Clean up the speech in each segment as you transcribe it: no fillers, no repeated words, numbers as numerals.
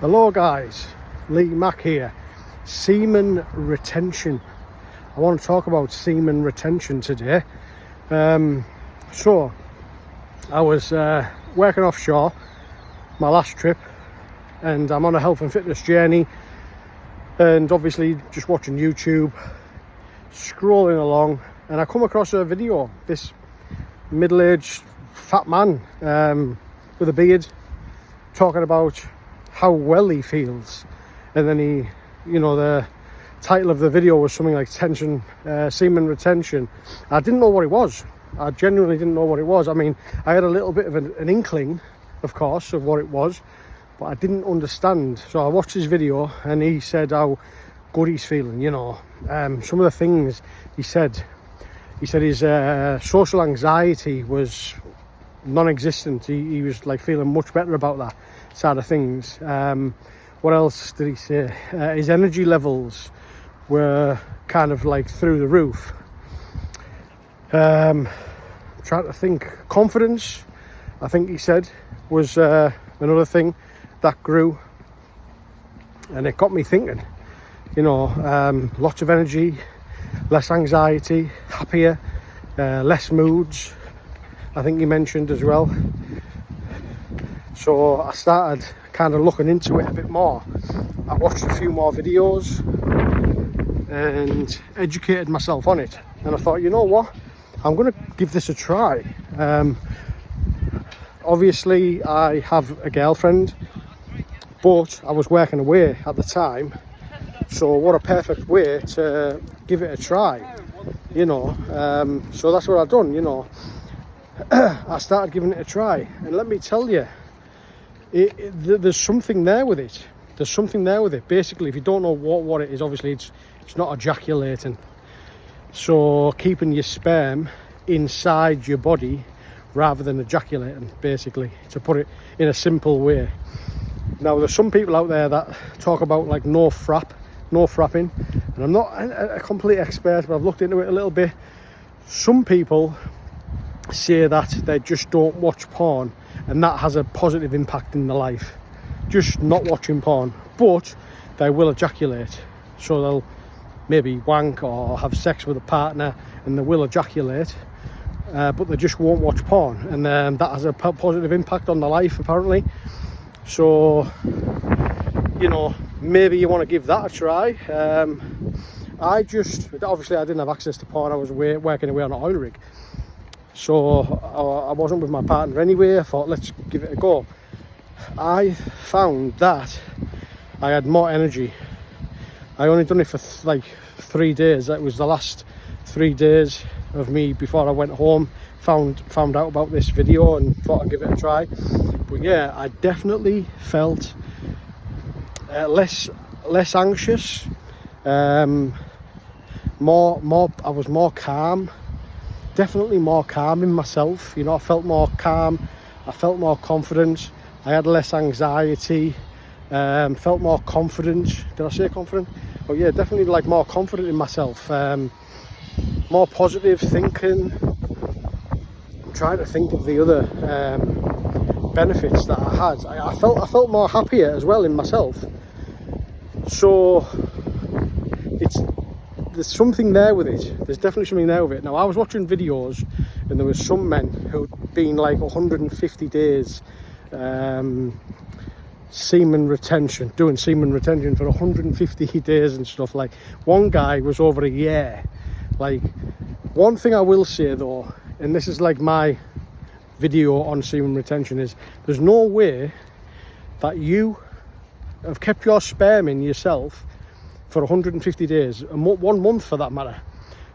Hello guys, Lee Mack here. Semen retention. I want to talk about semen retention today. So I was working offshore, my last trip, and I'm on a health and fitness journey, and obviously just watching YouTube, scrolling along, and I come across a video. This middle-aged fat man with a beard talking about how well he feels, and then the title of the video was something like semen retention. I didn't know what it was. I genuinely didn't know what it was. I mean, I had a little bit of an inkling, of course, of what it was, but I didn't understand. So I watched his video, and he said how good he's feeling. Some of the things he said his social anxiety was non-existent. He was like feeling much better about that side of things. What else did he say? His energy levels were kind of like through the roof. Trying to think. Confidence, I think he said, was another thing that grew, and it got me thinking. Lots of energy, less anxiety, happier, less moods, I think he mentioned as well. So I started kind of looking into it a bit more. I watched a few more videos and educated myself on it, and I thought, you know what, I'm going to give this a try. Obviously I have a girlfriend, but I was working away at the time, so what a perfect way to give it a try, so that's what I've done. I started giving it a try, and let me tell you, there's something there with it. There's something there with it. Basically, if you don't know what it is, obviously it's not ejaculating. So keeping your sperm inside your body rather than ejaculating, basically, to put it in a simple way. Now, there's some people out there that talk about like no frapping, and I'm not a complete expert, but I've looked into it a little bit. Some people say that they just don't watch porn, and that has a positive impact in their life, just not watching porn, but they will ejaculate. So they'll maybe wank or have sex with a partner, and they will ejaculate, but they just won't watch porn, and that has a positive impact on their life, apparently. So maybe you want to give that a try. Obviously I didn't have access to porn. I was working away on an oil rig, so I wasn't with my partner anyway. I thought, let's give it a go. I found that I had more energy. I only done it for like 3 days. That was the last 3 days of me before I went home. Found out about this video and thought I'd give it a try. But yeah, I definitely felt less anxious. I was more calm. Definitely more calm in myself. I felt more calm. I felt more confident. I had less anxiety. Felt more confident. Did I say confident? Oh yeah, definitely like more confident in myself. More positive thinking. I'm trying to think of the other benefits that I had. I felt more happier as well in myself. So there's something there with it. There's definitely something there with it. Now, I was watching videos, and there was some men who'd been like 150 days doing semen retention for 150 days and stuff. Like, one guy was over a year. Like, one thing I will say though, and this is like my video on semen retention, is there's no way that you have kept your sperm in yourself for 150 days, and 1 month for that matter.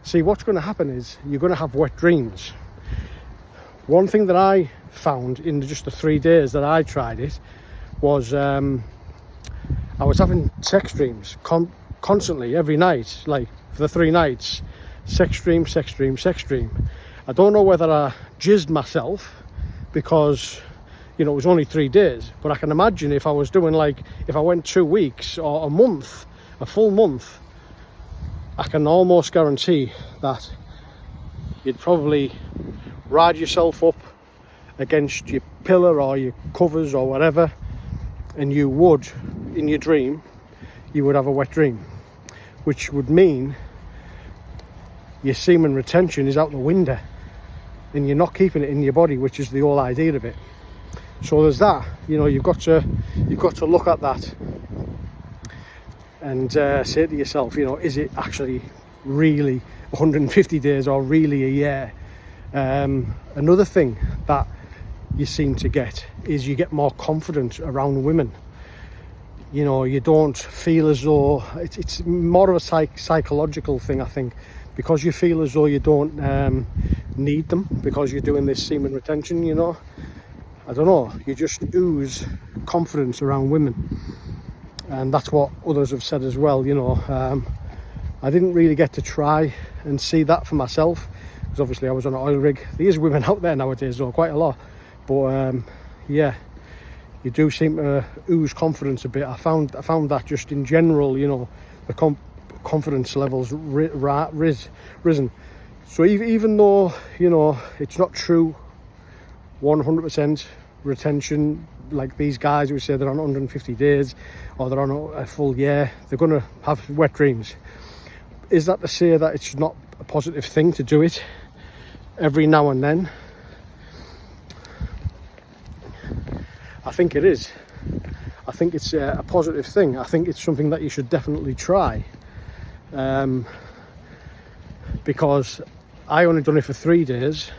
See, what's going to happen is you're going to have wet dreams. One thing that I found in just the 3 days that I tried it was I was having sex dreams constantly every night, like for the 3 nights. Sex dream. I don't know whether I jizzed myself because it was only 3 days, but I can imagine if I was doing if I went 2 weeks or a month, a full month, I can almost guarantee that you'd probably ride yourself up against your pillar or your covers or whatever, and you would in your dream, you would have a wet dream, which would mean your semen retention is out the window and you're not keeping it in your body, which is the whole idea of it. So there's that, you know, you've got to look at that and say to yourself, you know, is it actually really 150 days or really a year? Another thing that you seem to get is you get more confident around women. You know, you don't feel as though it's more of a psychological thing, I think, because you feel as though you don't need them because you're doing this semen retention. You know, I don't know, you just ooze confidence around women, and that's what others have said as well. You know, I didn't really get to try and see that for myself because obviously I was on an oil rig. There is women out there nowadays though, quite a lot, but yeah, you do seem to ooze confidence a bit. I found that just in general, you know, the confidence levels risen. So even though, you know, it's not true 100% retention, like these guys who say they're on 150 days or they're on a full year, they're going to have wet dreams. Is that to say that it's not a positive thing to do it every now and then? I think it is. I think it's a positive thing. I think it's something that you should definitely try, because I only done it for 3 days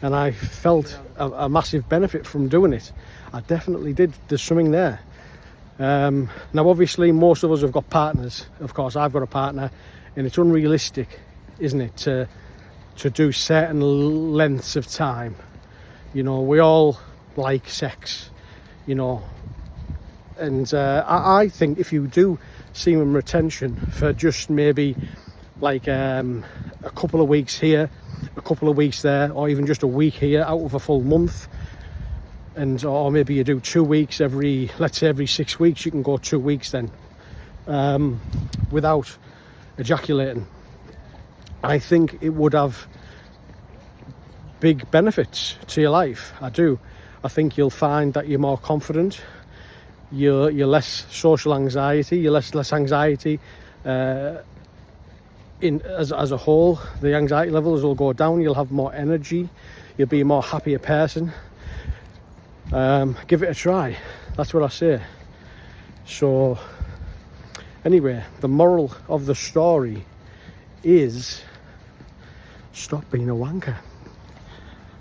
and I felt a massive benefit from doing it. I definitely did. There's something there. Now obviously most of us have got partners. Of course I've got a partner, and it's unrealistic, isn't it, to do certain lengths of time. You know, we all like sex, you know, and I think if you do semen retention for just maybe like a couple of weeks here, a couple of weeks there, or even just a week here out of a full month, and or maybe you do 2 weeks let's say every 6 weeks, you can go 2 weeks then without ejaculating. I think it would have big benefits to your life. I do. I think you'll find that you're more confident, you're less social anxiety, you're less anxiety as a whole. The anxiety levels will go down, you'll have more energy, you'll be a more happier person. Give it a try, that's what I say. So anyway, the moral of the story is stop being a wanker.